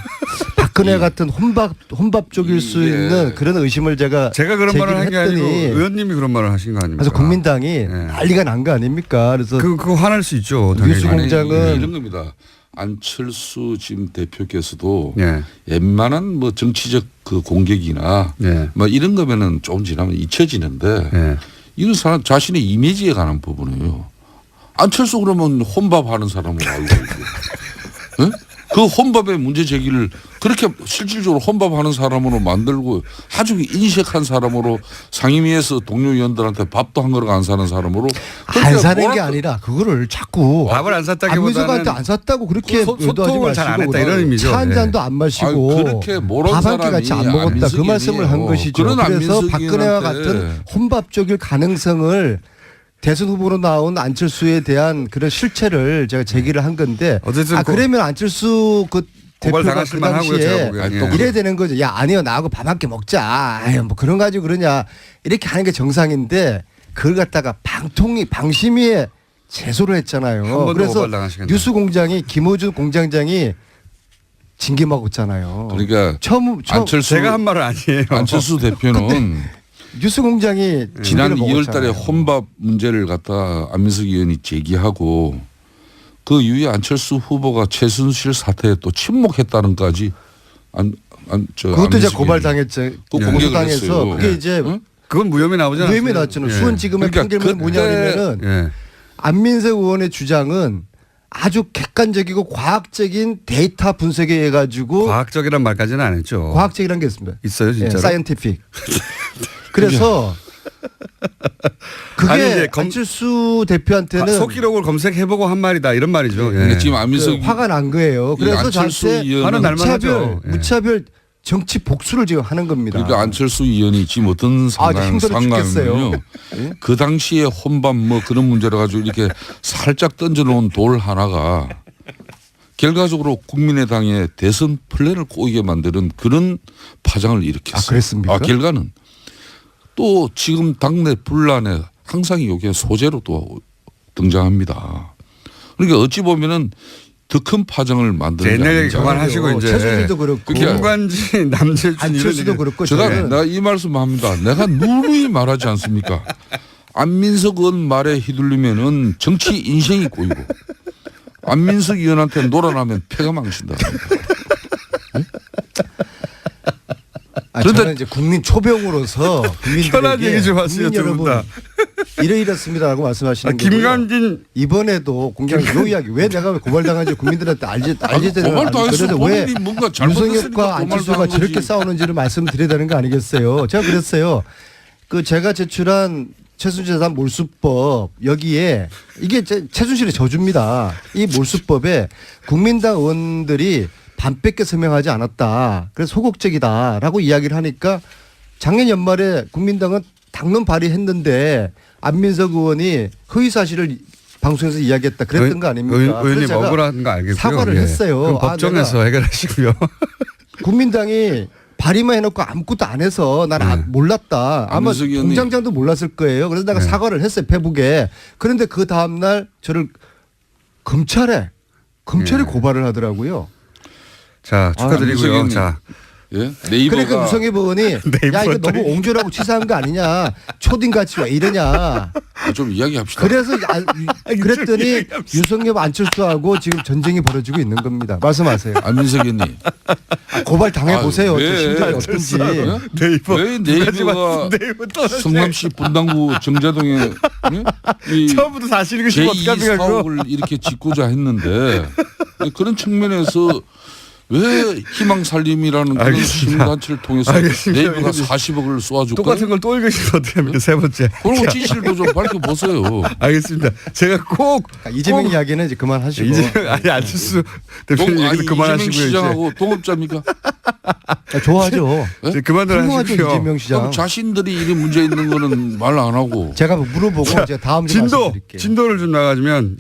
박근혜 같은 혼밥 쪽일 수 있는 그런 의심을 제가 그런 말을 한 게 아니고 의원님이 그런 말을 하신 거 아닙니까? 그래서 국민당이 난리가 난 거 아닙니까? 그래서 그거 화날 수 있죠. 뉴스공장은 이런 겁니다. 안철수 지금 대표께서도 웬만한 뭐 정치적 그 공격이나 뭐 이런 거면은 조금 지나면 잊혀지는데 이런 사람 자신의 이미지에 관한 부분이에요. 안철수 그러면 혼밥하는 사람으로 알고 있고 네? 그 혼밥의 문제 제기를 그렇게 실질적으로 혼밥하는 사람으로 만들고 아주 인색한 사람으로 상임위에서 동료 의원들한테 밥도 한 그릇 안 사는 사람으로 안 사는 게 아니라 그거를 자꾸 밥을 안 샀다기보다는 안민석한테 안 샀다고 그렇게 소통을 잘 안 했다 이런 의미죠. 차 한 잔도 안 마시고 그렇게 밥 한 끼 같이 안 먹었다 그 말씀을 한 것이죠. 그래서 박근혜와 같은 혼밥적일 가능성을 대선 후보로 나온 안철수에 대한 그런 실체를 제가 제기를 한 건데 그러면 안철수 그 대표가 그 당시에 이래야 되는 거죠. 야 아니요 나하고 밥 한 끼 먹자. 아유 뭐 그런 가지고 그러냐 이렇게 하는 게 정상인데 그걸 갖다가 방심위에 제소를 했잖아요. 번 더 그래서 고발당하시겠네요. 뉴스공장이 김호준 공장장이 징계 먹었잖아요. 그러니까 처음 안철수 제가 한 말은 아니에요. 안철수 대표는 뉴스공장이 지난 징계를 2월달에 먹었잖아요. 혼밥 문제를 갖다 안민석 의원이 제기하고 그 이후에 안철수 후보가 최순실 사태에 또 침묵했다는까지 그것도 이제 고발당했죠. 고소당해서 그게 이제 그건 무혐의 나오지 않았어요? 무혐의 나왔잖아요. 수원지검의 그러니까 판결문이 뭐냐면은 안민석 의원의 주장은 아주 객관적이고 과학적인 데이터 분석에 의해 가지고 과학적이란 말까지는 안 했죠. 과학적이라는 게 있습니다. 있어요, 진짜로? 사이언티픽. 그래서 그게 아니, 이제 안철수 대표한테는 속기록을 검색해보고 한 말이다 이런 말이죠. 그러니까 지금 안민석 화가 난 거예요. 그래서 안철수 저한테 의원은 화는 날만 하죠. 무차별 정치 복수를 지금 하는 겁니다. 그러니까 안철수 의원이 지금 어떤 힘들어 죽겠어요. 상황이면요. 그 당시에 혼밥 뭐 그런 문제를 가지고 이렇게 살짝 던져놓은 돌 하나가 결과적으로 국민의당의 대선 플랜을 꼬이게 만드는 그런 파장을 일으켰어요. 그랬습니까? 결과는 또 지금 당내 분란에 항상 이게 소재로 또 등장합니다. 그러니까 어찌 보면은 더 큰 파장을 만드는 옛날 얘기 그만하시고 이제 최순실도 그렇고 김관진, 남재준 안철수도 그렇고 제가 내가 이 말씀합니다. 내가 누누이 말하지 않습니까? 안민석 의원 말에 휘둘리면은 정치 인생이 꼬이고 안민석 의원한테 놀아나면 패가 망친다. 그런데 저는 이제 국민 초병으로서 편한 얘기 좀 하세요, 국민 여러분 다. 이러이렇습니다라고 말씀하시는 게 김관진 이번에도 공장 요 이야기 왜 내가 고발당한지 국민들한테 알지 되는 고발당했어. 왜 뭔가 유성엽과 안철수가 저렇게 싸우는지를 말씀드려야 되는 거 아니겠어요? 제가 그랬어요. 제가 제출한 최순실재산 몰수법 여기에 이게 최순실의 저주입니다. 이 몰수법에 국민당 의원들이 반밖에 서명하지 않았다. 그래서 소극적이다라고 이야기를 하니까 작년 연말에 국민당은 당론 발의했는데 안민석 의원이 허위 사실을 방송에서 이야기했다 그랬던 거 아닙니까? 의원님 억울한 거 알겠고요. 사과를 했어요. 그럼 법정에서 해결하시고요. 국민당이 발의만 해놓고 아무것도 안 해서 나는 몰랐다. 아마 공장장도 몰랐을 거예요. 그래서 내가 사과를 했어요. 페북에. 그런데 그 다음날 저를 검찰에 고발을 하더라고요. 자, 축하드리고요. 자. 예? 네이버가 그러니까 유성엽 의원이 야 이거 너무 옹졸하고 치사한 거 아니냐. 초딩같이 왜 이러냐. 좀 이야기합시다. 그래서 그랬더니 유성엽 안철수하고 지금 전쟁이 벌어지고 있는 겁니다. 말씀하세요. 안민석 의원님. 고발 당해보세요. 심정이 어떤지. 왜 네이버가 성남시 분당구 정자동에 처음부터 사실인 것이 제2 사업을 이렇게 짓고자 했는데 그런 측면에서 왜 희망살림이라는 그런 시민단체를 통해서 네이버가 40억을 쏘아줄까요? 똑같은 걸 또 읽으시면 어떻게 합니까? 세 번째. 그런 거 진실도 좀 밝혀보세요. 알겠습니다. 제가 꼭 이재명 이야기는 이제 그만하시고. 아니 안철수 대표님 얘기는 그만하시고요. 이재명 시장하고 동업자입니까? 좋아하죠. 네? 그만들 하십시오. 이재명 시장. 자신들이 이런 문제 있는 거는 말 안 하고. 제가 물어보고 제가 다음 주에 말씀드릴게요. 진도를 좀 나가주면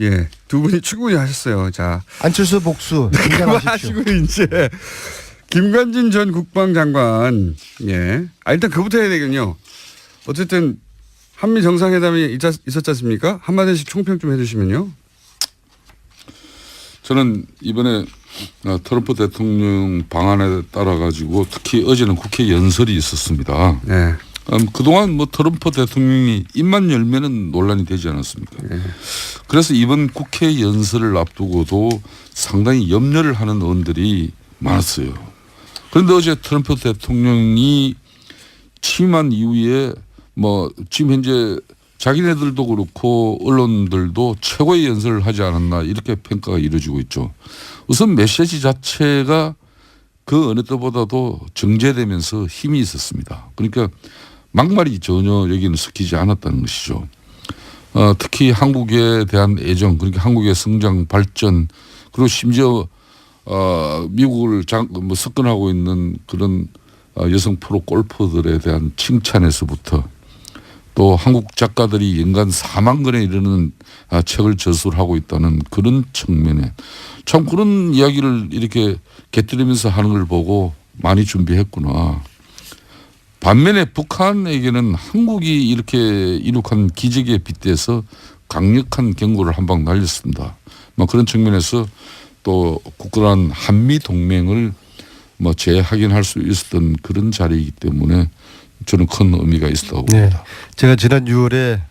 두 분이 충분히 하셨어요. 자, 안철수 복수. 그만하시고 이제 김관진 전 국방장관 일단 그부터 해야 되겠군요. 어쨌든 한미 정상회담이 있었지 않습니까? 한마디씩 총평 좀 해주시면요. 저는 이번에 트럼프 대통령 방안에 따라 가지고 특히 어제는 국회 연설이 있었습니다. 그동안 트럼프 대통령이 입만 열면은 논란이 되지 않았습니까? 그래서 이번 국회 연설을 앞두고도 상당히 염려를 하는 의원들이 많았어요. 그런데 어제 트럼프 대통령이 취임한 이후에 지금 현재 자기네들도 그렇고 언론들도 최고의 연설을 하지 않았나 이렇게 평가가 이루어지고 있죠. 우선 메시지 자체가 그 어느 때보다도 정제되면서 힘이 있었습니다. 그러니까 막말이 전혀 여기는 섞이지 않았다는 것이죠. 특히 한국에 대한 애정, 그러니까 한국의 성장, 발전, 그리고 심지어 미국을 석권하고 있는 그런 여성 프로 골퍼들에 대한 칭찬에서부터 또 한국 작가들이 연간 4만 권에 이르는 책을 저술하고 있다는 그런 측면에 참 그런 이야기를 이렇게 곁들이면서 하는 걸 보고 많이 준비했구나. 반면에 북한에게는 한국이 이렇게 이룩한 기적에 빗대서 강력한 경고를 한 방 날렸습니다. 뭐 그런 측면에서 또 굳건한 한미 동맹을 뭐 재확인할 수 있었던 그런 자리이기 때문에 저는 큰 의미가 있었다고 봅니다. 제가 지난 6월에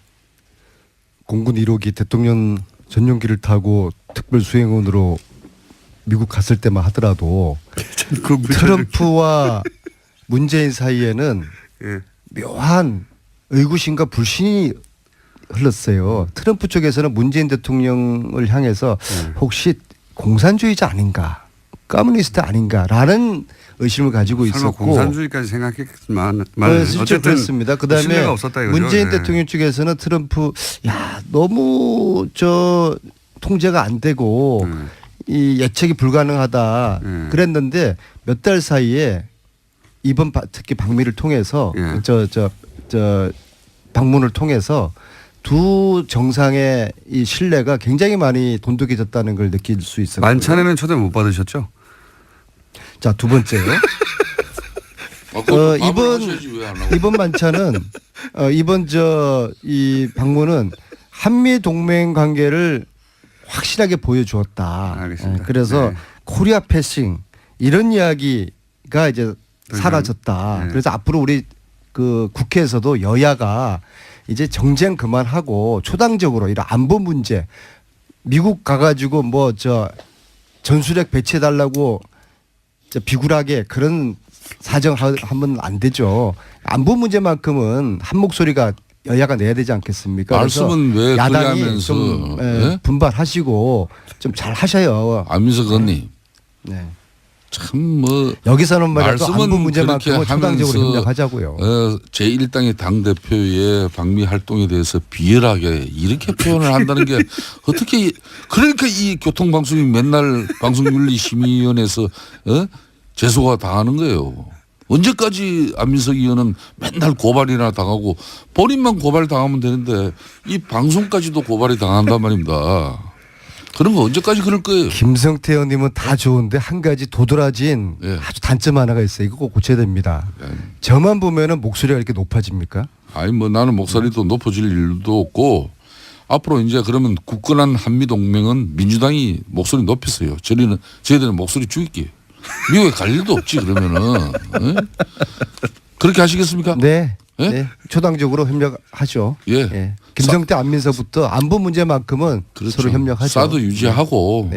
공군 1호기 대통령 전용기를 타고 특별 수행원으로 미국 갔을 때만 하더라도 트럼프와 문재인 사이에는 묘한 의구심과 불신이 흘렀어요. 트럼프 쪽에서는 문재인 대통령을 향해서 혹시 공산주의자 아닌가, 커뮤니스트 아닌가라는 의심을 가지고 설마 있었고 공산주의까지 생각했지만 어쨌든 그렇습니다. 그다음에 문재인 대통령 쪽에서는 트럼프 너무 통제가 안 되고 이 예측이 불가능하다 그랬는데 몇 달 사이에 이번 특히 방미를 통해서 방문을 통해서 두 정상의 이 신뢰가 굉장히 많이 돈독해졌다는 걸 느낄 수 있었고요. 만찬에는 초대 못 받으셨죠? 자, 두 번째요. 이번 만찬은 이번 이 방문은 한미 동맹 관계를 확실하게 보여주었다. 알겠습니다. 그래서 코리아 패싱 이런 이야기가 이제 사라졌다. 그래서 앞으로 우리 그 국회에서도 여야가 이제 정쟁 그만하고 초당적으로 이런 안보 문제 미국 가가지고 전술핵 배치해달라고 비굴하게 그런 사정하면 안 되죠. 안보 문제만큼은 한 목소리가 여야가 내야 되지 않겠습니까? 말씀은 왜 야당이 하면서 좀 분발하시고 좀 잘 하셔요. 안민석 의원님. 네. 참 여기서는 말이야 안보 문제만큼은 하면서 초당적으로 협력하자고요. 제1당의 당대표의 방미 활동에 대해서 비열하게 이렇게 표현을 한다는 게 어떻게 그러니까 이 교통방송이 맨날 방송윤리심의위원회에서 제소가 당하는 거예요. 언제까지 안민석 의원은 맨날 고발이나 당하고 본인만 고발 당하면 되는데 이 방송까지도 고발이 당한단 말입니다. 그런 거 언제까지 그럴 거예요? 김성태 의원님은 다 좋은데 한 가지 도드라진 아주 단점 하나가 있어요. 이거 꼭 고쳐야 됩니다. 저만 보면은 목소리가 이렇게 높아집니까? 아니 나는 목소리도 높아질 일도 없고 앞으로 이제 그러면 굳건한 한미 동맹은 민주당이 목소리 높였어요. 저희들은 목소리 죽일게요. 미국에 갈 일도 없지 그러면은 그렇게 하시겠습니까? 네. 초당적으로 협력하죠. 김성태 안민석부터 안보 문제만큼은 서로 협력하죠. 사드 유지하고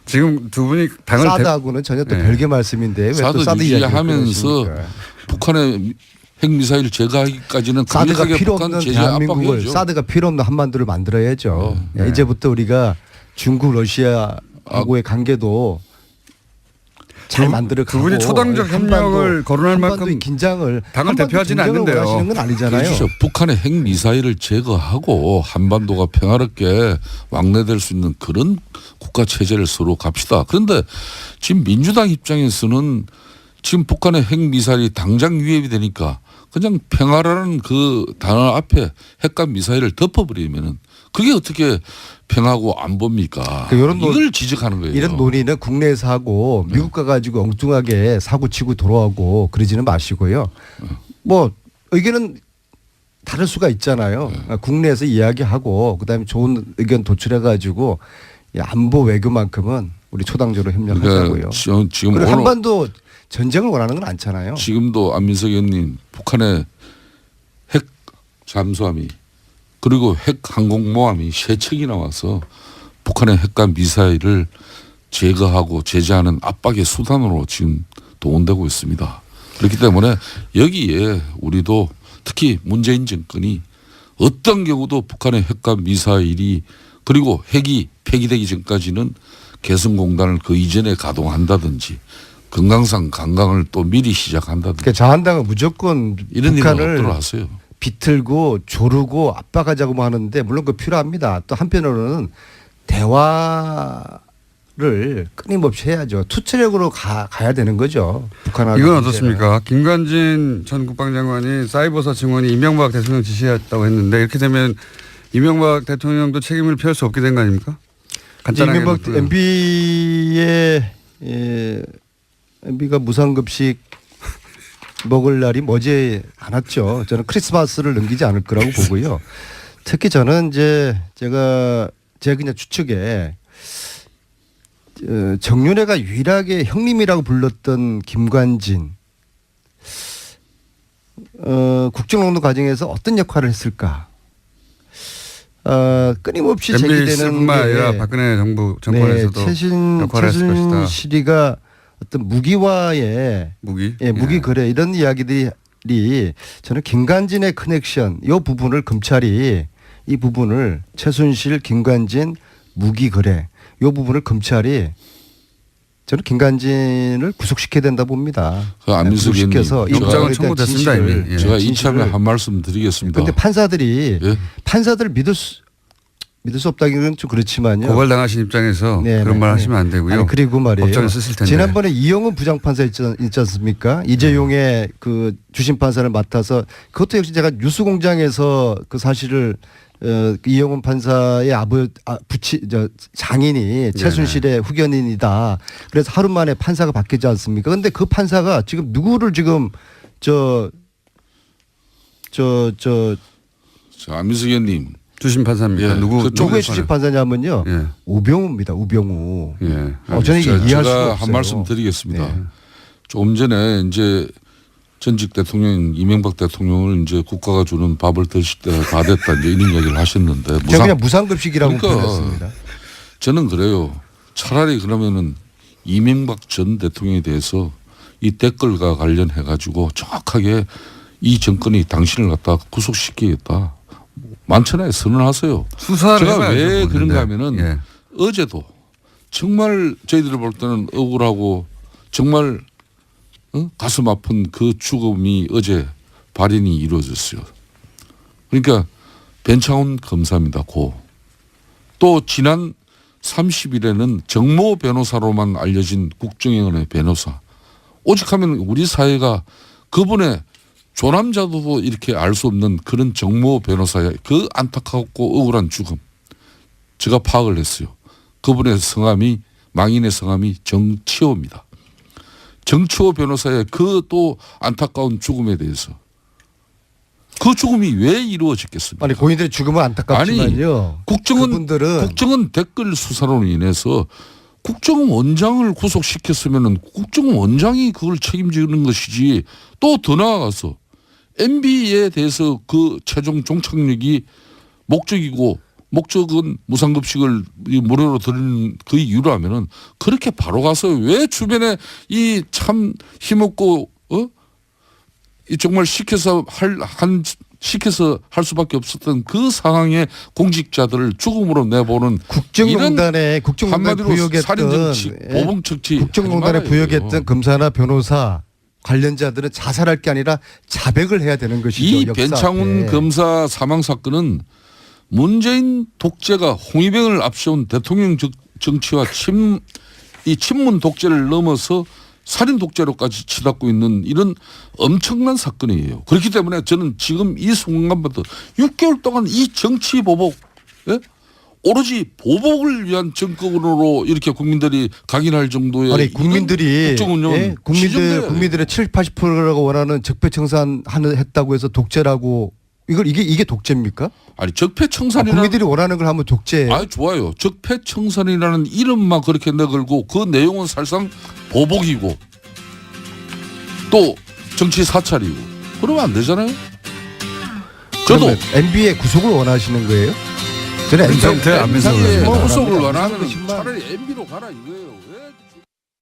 지금 두 분이 당을 사드하고는 전혀 또 별개 말씀인데 왜 또 사드 유지하면서 북한의 핵미사일 제거하기까지는 사드가 강력하게 필요 북한 없는 제재 대한민국을 압박해야죠. 사드가 필요 없는 한반도를 만들어야죠. 이제부터 우리가 중국 러시아하고의 관계도 잘 만들어 가고 두 분이 초당적 협력을 거론할 만큼 긴장을 당을 대표하지는 않는데요. 하시는 건 아니잖아요. 그렇죠. 북한의 핵 미사일을 제거하고 한반도가 평화롭게 왕래될 수 있는 그런 국가 체제를 서로 갑시다. 그런데 지금 민주당 입장에서는 지금 북한의 핵 미사일이 당장 위협이 되니까 그냥 평화라는 그 단어 앞에 핵과 미사일을 덮어버리면은 그게 어떻게 평화고 안보입니까? 이걸 지적하는 거예요. 이런 논의는 국내에서 하고 미국 가가지고 엉뚱하게 사고 치고 돌아오고 그러지는 마시고요. 의견은 다를 수가 있잖아요. 국내에서 이야기하고 그다음에 좋은 의견 도출해가지고 안보 외교만큼은 우리 초당적으로 협력하자고요. 지금 그리고 한반도 전쟁을 원하는 건 않잖아요. 지금도 안민석 의원님 북한의 핵 잠수함이 그리고 핵 항공모함이 세 척이 나와서 북한의 핵과 미사일을 제거하고 제재하는 압박의 수단으로 지금 동원되고 있습니다. 그렇기 때문에 여기에 우리도 특히 문재인 정권이 어떤 경우도 북한의 핵과 미사일이 그리고 핵이 폐기되기 전까지는 개성공단을 그 이전에 가동한다든지 금강산 관광을 또 미리 시작한다든지. 그러니까 자한당은 무조건 이런 북한을 일은 하세요. 비틀고 조르고 압박하자고 하는데 물론 그 필요합니다. 또 한편으로는 대화를 끊임없이 해야죠. 투체력으로 가야 되는 거죠. 북한하고. 이건 어떻습니까? 김관진 전 국방장관이 사이버사 증원이 이명박 대통령 지시했다고 했는데 이렇게 되면 이명박 대통령도 책임을 피할 수 없게 된 거 아닙니까? 이명박 MB가 무상급식 먹을 날이 머지 않았죠. 저는 크리스마스를 넘기지 않을 거라고 보고요. 특히 저는 이제 제가 그냥 추측에 정윤회가 유일하게 형님이라고 불렀던 김관진 국정농단 과정에서 어떤 역할을 했을까? 끊임없이 제기되는 MBC뿐만 아니라 박근혜 정권에서도 역할을 했을 것이다. 최순실이가 어떤 무기와의 무기 거래 이런 이야기들이 저는 김관진의 커넥션 이 부분을 검찰이 이 부분을 최순실, 김관진 무기 거래 이 부분을 검찰이 저는 김관진을 구속시켜야 된다 봅니다. 안민석 의원님, 구속시켜서 영장은 청구됐습니다 이미. 제가 이참에 한 말씀 드리겠습니다. 그런데 판사들을 믿을 수 없다기는 좀 그렇지만요. 고발당하신 입장에서 그런 말 하시면 안 되고요. 아니, 그리고 말이에요. 법정에 쓰실 텐데. 지난번에 이영훈 부장판사 있지 않습니까? 이재용의 그 주심 판사를 맡아서 그것도 역시 제가 뉴스공장에서 그 사실을 이영훈 판사의 장인이 최순실의 후견인이다. 그래서 하루 만에 판사가 바뀌지 않습니까? 그런데 그 판사가 지금 누구를 지금 안민석 의원님 주심 판사입니까? 누구의 주심 판사냐면요. 우병우입니다. 우병우. 저는 이게 이해할 수가 없어요. 제가 한 말씀 드리겠습니다. 조금 전에 이제 전직 대통령 이명박 대통령을 이제 국가가 주는 밥을 드실 때가 다 됐다 이제 이런 얘기를 하셨는데 제가 그냥 무상급식이라고 표현했습니다. 저는 그래요. 차라리 그러면은 이명박 전 대통령에 대해서 이 댓글과 관련해 가지고 정확하게 이 정권이 당신을 갖다 구속시키겠다. 만천하에 선언하세요. 제가 왜 그런가 하면은 어제도 정말 저희들이 볼 때는 억울하고 정말 가슴 아픈 그 죽음이 어제 발인이 이루어졌어요. 그러니까 변창훈 검사입니다. 또 지난 30일에는 정모 변호사로만 알려진 국정원의 변호사. 오직하면 우리 사회가 그분의 조남자도 이렇게 알 수 없는 그런 정모 변호사의 그 안타깝고 억울한 죽음. 제가 파악을 했어요. 그분의 성함이 망인의 성함이 정치호입니다. 정치호 변호사의 그 또 안타까운 죽음에 대해서 그 죽음이 왜 이루어졌겠습니까? 아니 고인들의 죽음은 안타깝지만요. 국정원 댓글 수사로 인해서 국정원 원장을 구속시켰으면은 국정원 원장이 그걸 책임지는 것이지 또 더 나아가서 MB에 대해서 그 최종 종착역이 목적은 무상급식을 무료로 드리는 그 이유라면은 그렇게 바로 가서 왜 주변에 이 참 힘없고 이 정말 시켜서 할 수밖에 없었던 그 상황에 공직자들을 죽음으로 내보는 국정농단에 부역했던 살인 정치, 보복 정치 국정농단에 부역했던 검사나 변호사 관련자들은 자살할 게 아니라 자백을 해야 되는 것이죠. 이 변창훈 검사 사망 사건은 문재인 독재가 홍위병을 앞세운 대통령 정치와 이 친문 독재를 넘어서 살인 독재로까지 치닫고 있는 이런 엄청난 사건이에요. 그렇기 때문에 저는 지금 이 순간부터 6개월 동안 이 정치 보복, 오로지 보복을 위한 정권으로 이렇게 국민들이 각인할 정도의 아니 국민들이 국정운영 국민들의 70-80%라고 원하는 적폐청산 했다고 해서 독재라고 이게 독재입니까? 아니 적폐청산이라는 국민들이 원하는 걸 하면 독재예요. 아 좋아요. 적폐청산이라는 이름만 그렇게 내걸고 그 내용은 사실상 보복이고 또 정치 사찰이고 그러면 안 되잖아요. 저도 MB의 구속을 원하시는 거예요? 저는 MB의 구속을 원하는 차라리 MB로 가라 이거예요. 왜